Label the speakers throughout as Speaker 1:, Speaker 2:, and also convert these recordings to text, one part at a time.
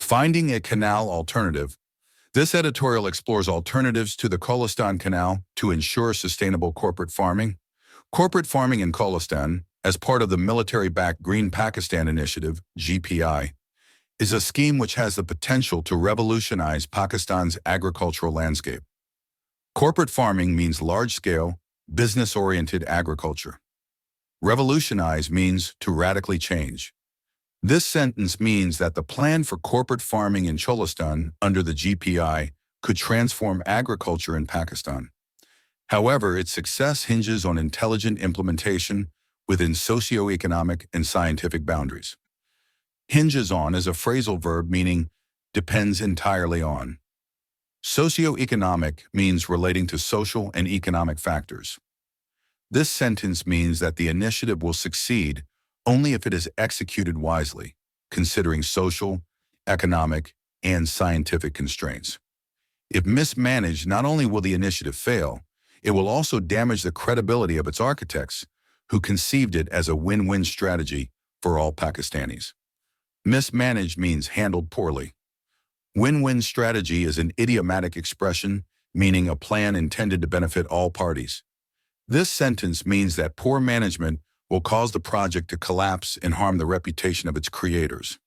Speaker 1: Finding a Canal Alternative. This editorial explores alternatives to the Kholistan Canal to ensure sustainable corporate farming. Corporate farming in Kholistan, as part of the military-backed Green Pakistan Initiative, GPI, is a scheme which has the potential to revolutionize Pakistan's agricultural landscape. Corporate farming means large-scale, business-oriented agriculture. Revolutionize means to radically change. This sentence means that the plan for corporate farming in Kholistan under the GPI could transform agriculture in Pakistan. However, its success hinges on intelligent implementation within socio-economic and scientific boundaries. Hinges on is a phrasal verb meaning depends entirely on. Socio-economic means relating to social and economic factors. This sentence means that the initiative will succeed only if it is executed wisely, considering social, economic, and scientific constraints. If mismanaged, not only will the initiative fail, it will also damage the credibility of its architects, who conceived it as a win-win strategy for all Pakistanis. Mismanaged means handled poorly. Win-win strategy is an idiomatic expression meaning a plan intended to benefit all parties. This sentence means that poor management will cause the project to collapse and harm the reputation of its creators.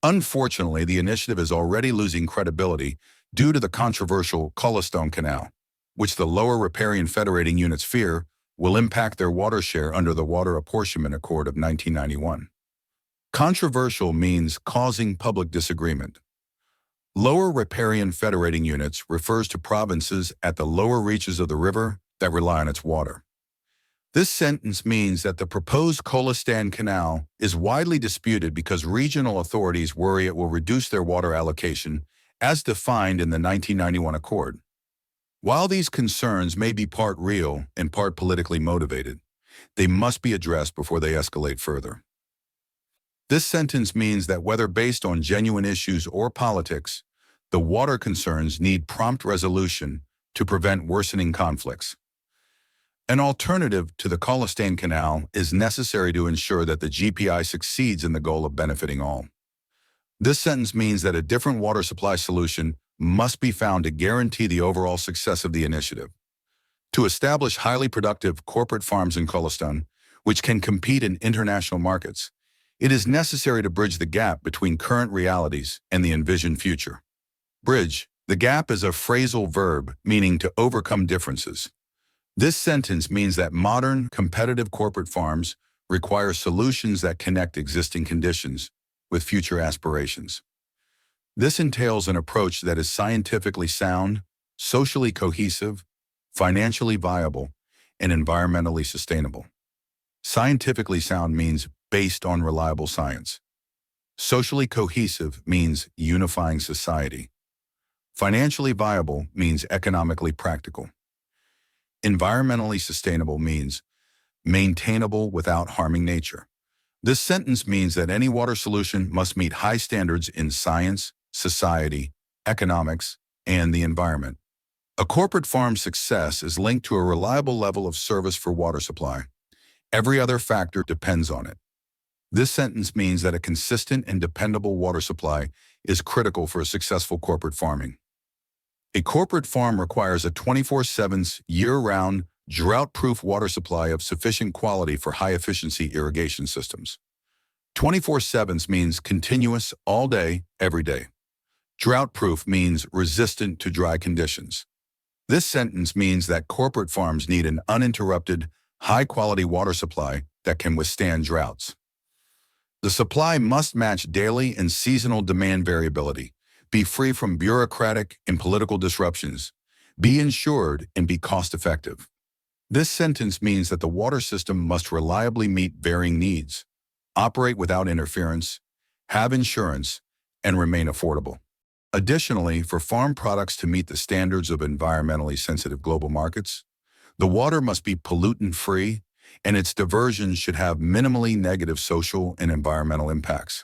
Speaker 1: Unfortunately, the initiative is already losing credibility due to the controversial Kholistan Canal, which the lower riparian federating units fear will impact their water share under the Water Apportionment Accord of 1991. Controversial means causing public disagreement. Lower riparian federating units refers to provinces at the lower reaches of the river that rely on its water. This sentence means that the proposed Kholistan Canal is widely disputed because regional authorities worry it will reduce their water allocation as defined in the 1991 Accord. While these concerns may be part real and part politically motivated, they must be addressed before they escalate further. This sentence means that whether based on genuine issues or politics, the water concerns need prompt resolution to prevent worsening conflicts. An alternative to the Kholistan Canal is necessary to ensure that the GPI succeeds in the goal of benefiting all. This sentence means that a different water supply solution must be found to guarantee the overall success of the initiative. To establish highly productive corporate farms in Kholistan, which can compete in international markets, it is necessary to bridge the gap between current realities and the envisioned future. Bridge. The gap is a phrasal verb meaning to overcome differences. This sentence means that modern, competitive corporate farms require solutions that connect existing conditions with future aspirations. This entails an approach that is scientifically sound, socially cohesive, financially viable, and environmentally sustainable. Scientifically sound means based on reliable science. Socially cohesive means unifying society. Financially viable means economically practical. Environmentally sustainable means maintainable without harming nature. This sentence means that any water solution must meet high standards in science, society, economics, and the environment. A corporate farm's success is linked to a reliable level of service for water supply. Every other factor depends on it. This sentence means that a consistent and dependable water supply is critical for a successful corporate farming. A corporate farm requires a 24/7 year-round, drought-proof water supply of sufficient quality for high-efficiency irrigation systems. 24/7 means continuous, all day, every day. Drought-proof means resistant to dry conditions. This sentence means that corporate farms need an uninterrupted, high-quality water supply that can withstand droughts. The supply must match daily and seasonal demand variability, be free from bureaucratic and political disruptions, be insured, and be cost-effective. This sentence means that the water system must reliably meet varying needs, operate without interference, have insurance, and remain affordable. Additionally, for farm products to meet the standards of environmentally sensitive global markets, the water must be pollutant-free, and its diversion should have minimally negative social and environmental impacts.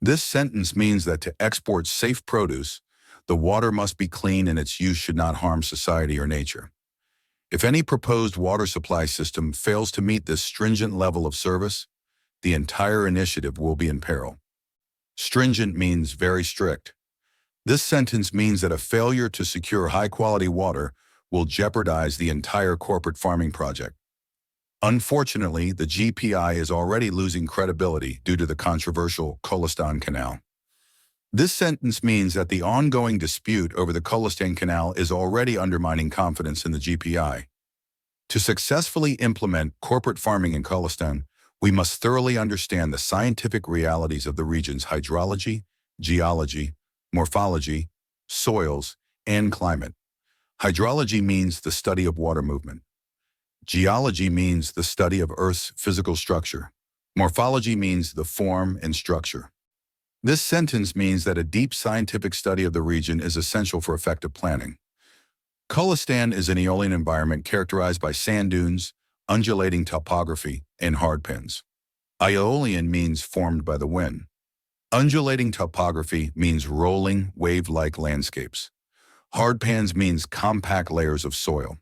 Speaker 1: This sentence means that to export safe produce, the water must be clean and its use should not harm society or nature. If any proposed water supply system fails to meet this stringent level of service, the entire initiative will be in peril. Stringent means very strict. This sentence means that a failure to secure high-quality water will jeopardize the entire corporate farming project. Unfortunately, the GPI is already losing credibility due to the controversial Kolistan Canal. This sentence means that the ongoing dispute over the Kolistan Canal is already undermining confidence in the GPI. To successfully implement corporate farming in Kolistan, we must thoroughly understand the scientific realities of the region's hydrology, geology, morphology, soils, and climate. Hydrology means the study of water movement. Geology means the study of Earth's physical structure. Morphology means the form and structure. This sentence means that a deep scientific study of the region is essential for effective planning. Kolistan is an aeolian environment characterized by sand dunes, undulating topography, and hard pans. Aeolian means formed by the wind. Undulating topography means rolling, wave-like landscapes. Hard pans means compact layers of soil.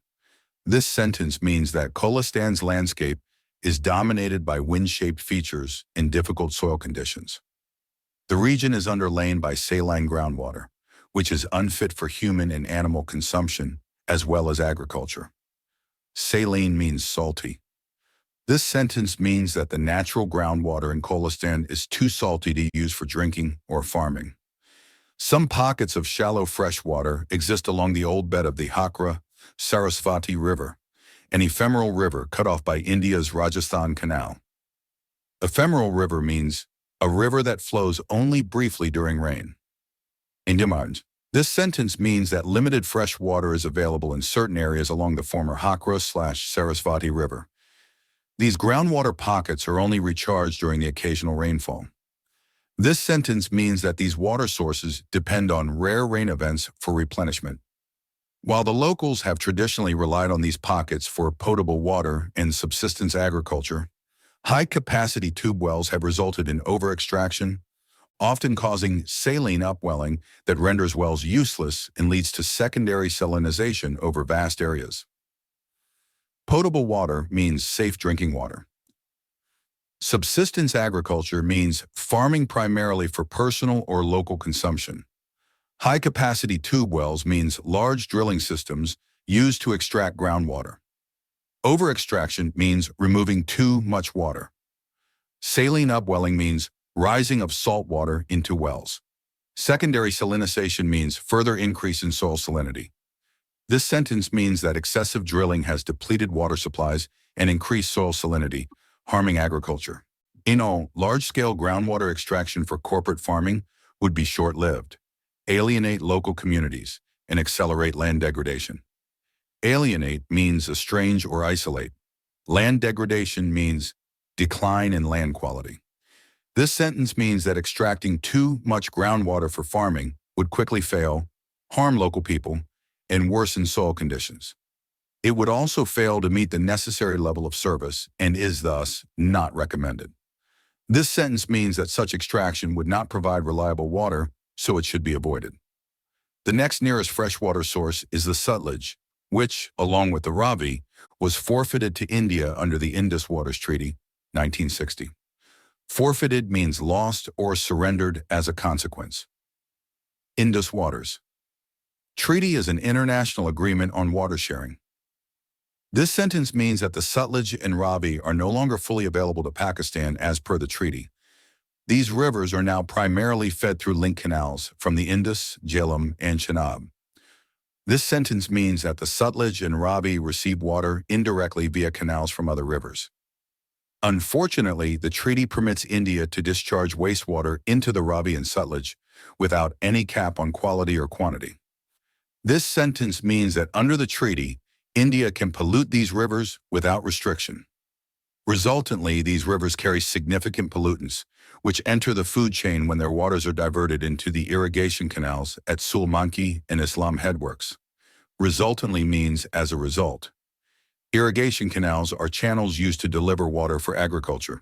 Speaker 1: This sentence means that Kolistan's landscape is dominated by wind-shaped features and difficult soil conditions. The region is underlain by saline groundwater, which is unfit for human and animal consumption, as well as agriculture. Saline means salty. This sentence means that the natural groundwater in Kolistan is too salty to use for drinking or farming. Some pockets of shallow freshwater exist along the old bed of the Hakra, Sarasvati River, an ephemeral river cut off by India's Rajasthan Canal. Ephemeral river means a river that flows only briefly during rain. In demand, this sentence means that limited fresh water is available in certain areas along the former Hakra/Sarasvati River. These groundwater pockets are only recharged during the occasional rainfall. This sentence means that these water sources depend on rare rain events for replenishment. While the locals have traditionally relied on these pockets for potable water and subsistence agriculture, high-capacity tube wells have resulted in over-extraction, often causing saline upwelling that renders wells useless and leads to secondary salinization over vast areas. Potable water means safe drinking water. Subsistence agriculture means farming primarily for personal or local consumption. High-capacity tube wells means large drilling systems used to extract groundwater. Over-extraction means removing too much water. Saline upwelling means rising of salt water into wells. Secondary salinization means further increase in soil salinity. This sentence means that excessive drilling has depleted water supplies and increased soil salinity, harming agriculture. In all, large-scale groundwater extraction for corporate farming would be short-lived, alienate local communities, and accelerate land degradation. Alienate means estrange or isolate. Land degradation means decline in land quality. This sentence means that extracting too much groundwater for farming would quickly fail, harm local people, and worsen soil conditions. It would also fail to meet the necessary level of service and is thus not recommended. This sentence means that such extraction would not provide reliable water, so it should be avoided. The next nearest freshwater source is the Sutlej, which, along with the Ravi, was forfeited to India under the Indus Waters Treaty, 1960. Forfeited means lost or surrendered as a consequence. Indus Waters. Treaty is an international agreement on water sharing. This sentence means that the Sutlej and Ravi are no longer fully available to Pakistan as per the treaty. These rivers are now primarily fed through link canals from the Indus, Jhelum, and Chenab. This sentence means that the Sutlej and Ravi receive water indirectly via canals from other rivers. Unfortunately, the treaty permits India to discharge wastewater into the Ravi and Sutlej without any cap on quality or quantity. This sentence means that under the treaty, India can pollute these rivers without restriction. Resultantly, these rivers carry significant pollutants, which enter the food chain when their waters are diverted into the irrigation canals at Sulmanki and Islam Headworks. Resultantly means as a result. Irrigation canals are channels used to deliver water for agriculture.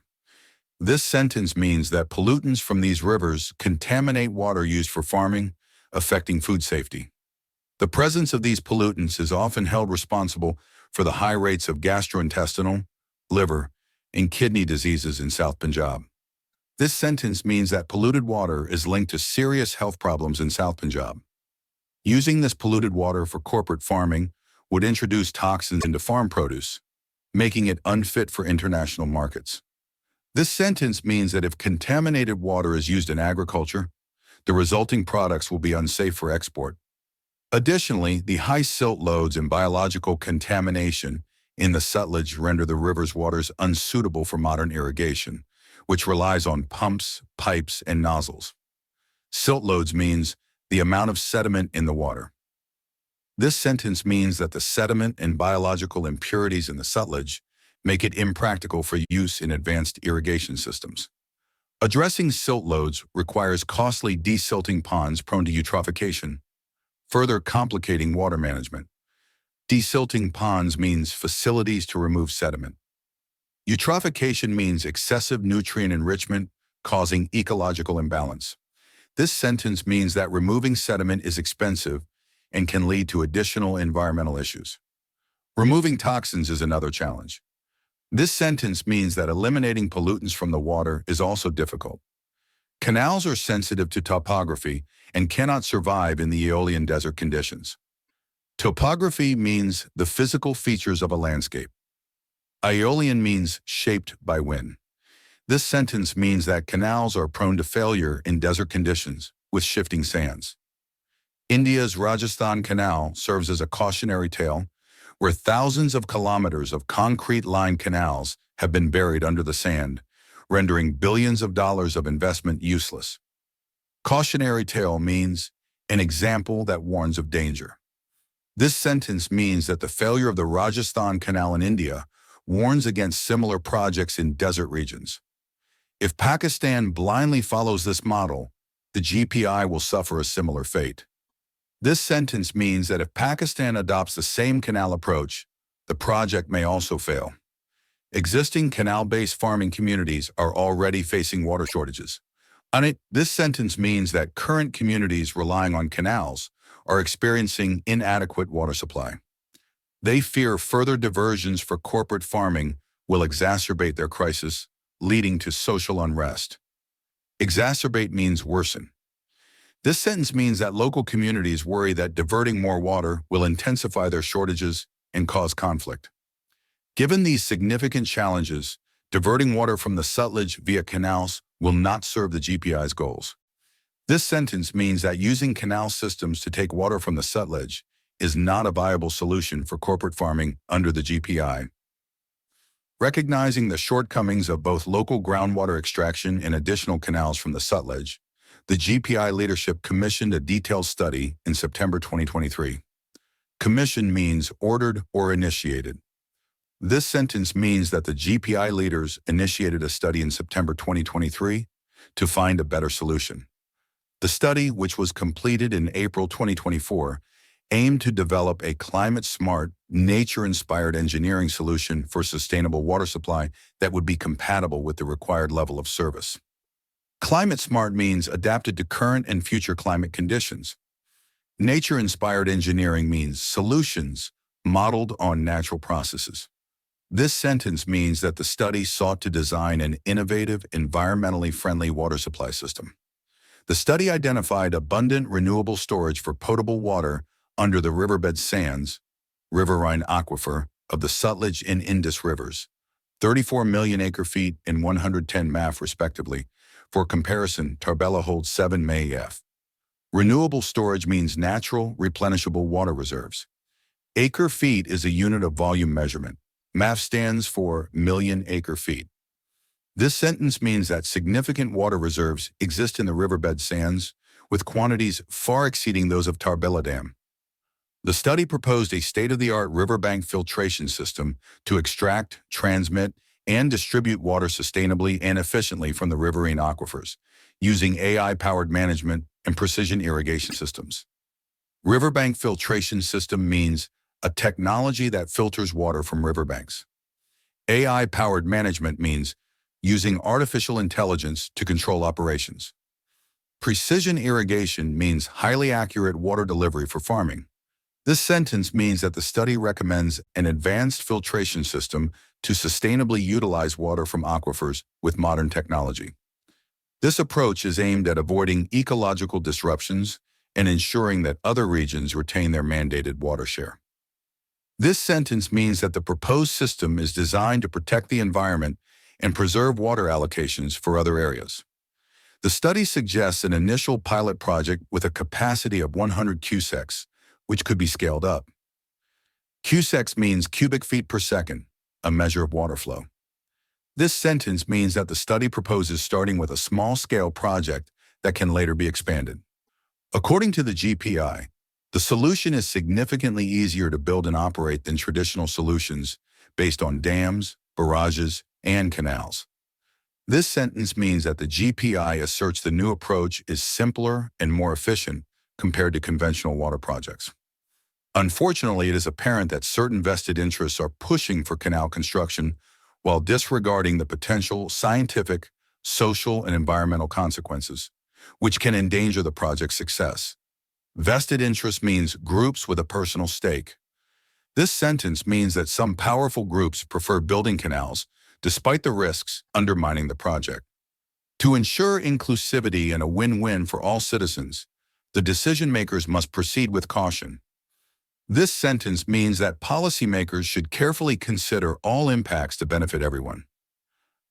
Speaker 1: This sentence means that pollutants from these rivers contaminate water used for farming, affecting food safety. The presence of these pollutants is often held responsible for the high rates of gastrointestinal, liver, and kidney diseases in South Punjab. This sentence means that polluted water is linked to serious health problems in South Punjab. Using this polluted water for corporate farming would introduce toxins into farm produce, making it unfit for international markets. This sentence means that if contaminated water is used in agriculture, the resulting products will be unsafe for export. Additionally, the high silt loads and biological contamination in the Sutlej render the river's waters unsuitable for modern irrigation, which relies on pumps, pipes, and nozzles. Silt loads means the amount of sediment in the water. This sentence means that the sediment and biological impurities in the Sutlej make it impractical for use in advanced irrigation systems. Addressing silt loads requires costly desilting ponds prone to eutrophication, further complicating water management. Desilting ponds means facilities to remove sediment. Eutrophication means excessive nutrient enrichment, causing ecological imbalance. This sentence means that removing sediment is expensive and can lead to additional environmental issues. Removing toxins is another challenge. This sentence means that eliminating pollutants from the water is also difficult. Canals are sensitive to topography and cannot survive in the Aeolian desert conditions. Topography means the physical features of a landscape. Aeolian means shaped by wind. This sentence means that canals are prone to failure in desert conditions with shifting sands. India's Rajasthan Canal serves as a cautionary tale, where thousands of kilometers of concrete-lined canals have been buried under the sand, rendering billions of dollars of investment useless. Cautionary tale means an example that warns of danger. This sentence means that the failure of the Rajasthan Canal in India warns against similar projects in desert regions. If Pakistan blindly follows this model, the GPI will suffer a similar fate. This sentence means that if Pakistan adopts the same canal approach, the project may also fail. Existing canal-based farming communities are already facing water shortages. This sentence means that current communities relying on canals are experiencing inadequate water supply. They fear further diversions for corporate farming will exacerbate their crisis, leading to social unrest. Exacerbate means worsen. This sentence means that local communities worry that diverting more water will intensify their shortages and cause conflict. Given these significant challenges, diverting water from the Sutlej via canals will not serve the GPI's goals. This sentence means that using canal systems to take water from the Sutlej is not a viable solution for corporate farming under the GPI. Recognizing the shortcomings of both local groundwater extraction and additional canals from the Sutlej, the GPI leadership commissioned a detailed study in September 2023. Commission means ordered or initiated. This sentence means that the GPI leaders initiated a study in September 2023 to find a better solution. The study, which was completed in April 2024, aimed to develop a climate-smart, nature-inspired engineering solution for sustainable water supply that would be compatible with the required level of service. Climate-smart means adapted to current and future climate conditions. Nature-inspired engineering means solutions modeled on natural processes. This sentence means that the study sought to design an innovative, environmentally friendly water supply system. The study identified abundant renewable storage for potable water under the riverbed sands, riverine aquifer, of the Sutlej and Indus rivers, 34 million acre-feet and 110 MAF respectively. For comparison, Tarbela holds 7 MAF. Renewable storage means natural, replenishable water reserves. Acre-feet is a unit of volume measurement. MAF stands for million acre-feet. This sentence means that significant water reserves exist in the riverbed sands, with quantities far exceeding those of Tarbela Dam. The study proposed a state-of-the-art riverbank filtration system to extract, transmit, and distribute water sustainably and efficiently from the riverine aquifers, using AI-powered management and precision irrigation systems. Riverbank filtration system means a technology that filters water from riverbanks. AI-powered management means using artificial intelligence to control operations. Precision irrigation means highly accurate water delivery for farming. This sentence means that the study recommends an advanced filtration system to sustainably utilize water from aquifers with modern technology. This approach is aimed at avoiding ecological disruptions and ensuring that other regions retain their mandated water share. This sentence means that the proposed system is designed to protect the environment and preserve water allocations for other areas. The study suggests an initial pilot project with a capacity of 100 cusecs, which could be scaled up. Cusecs means cubic feet per second, a measure of water flow. This sentence means that the study proposes starting with a small-scale project that can later be expanded. According to the GPI, the solution is significantly easier to build and operate than traditional solutions based on dams, barrages, and canals. This sentence means that the GPI asserts the new approach is simpler and more efficient compared to conventional water projects. Unfortunately, it is apparent that certain vested interests are pushing for canal construction while disregarding the potential scientific, social, and environmental consequences, which can endanger the project's success. Vested interest means groups with a personal stake. This sentence means that some powerful groups prefer building canals despite the risks undermining the project. To ensure inclusivity and a win-win for all citizens, the decision-makers must proceed with caution. This sentence means that policymakers should carefully consider all impacts to benefit everyone.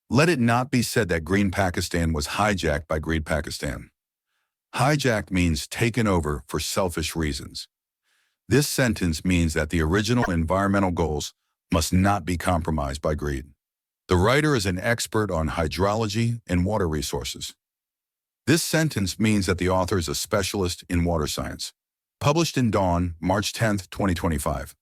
Speaker 1: Let it not be said that Green Pakistan was hijacked by Greed Pakistan. Hijacked means taken over for selfish reasons. This sentence means that the original environmental goals must not be compromised by greed. The writer is an expert on hydrology and water resources. This sentence means that the author is a specialist in water science. Published in Dawn, March 10, 2025.